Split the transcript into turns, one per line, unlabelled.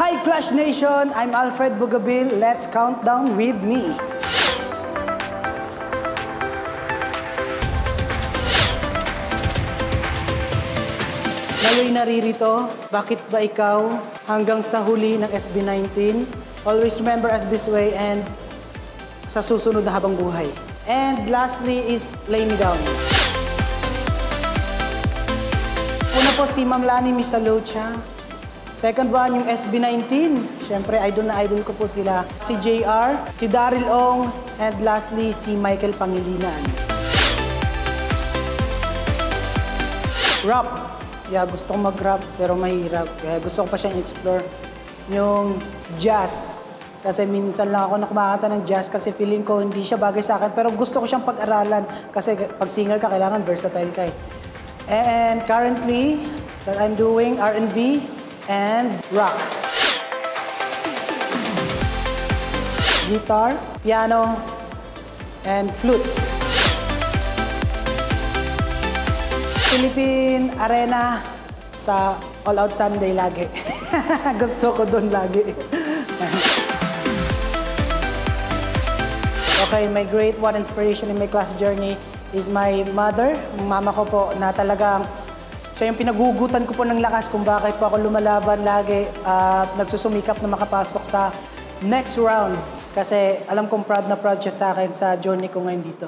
Hi Clash Nation! I'm Alfred Bugabil. Let's count down with me. Ngayon'y naririto, bakit ba ikaw hanggang sa huli ng SB19? Always remember us this way and sa susunod na habang buhay. And lastly is Lay Me Down. Una po si Ma'am Lani Misalocha. Second one, yung SB19. Siyempre, idol na idol ko po sila. Si JR, si Daryl Ong, and lastly, si Michael Pangilinan. Rap. Yeah, gusto kong mag-rap pero mahirap. Kaya gusto ko pa siyang explore. Yung jazz. Kasi minsan lang ako kumakanta ng jazz kasi feeling ko hindi siya bagay sa akin. Pero gusto ko siyang pag-aralan kasi pag singer ka, kailangan versatile ka eh. And currently, that I'm doing R&B and rock. Guitar, piano, and flute. Philippine Arena sa All Out Sunday lagi. Gusto ko doon lagi. Okay, my great one inspiration in my class journey is my mother. Mama ko po na talagang siya yung pinagugutan ko po ng lakas kung bakit po ako lumalaban lagi at nagsusumikap na makapasok sa next round. Kasi alam kong proud na proud siya sa akin sa journey ko ngayon dito.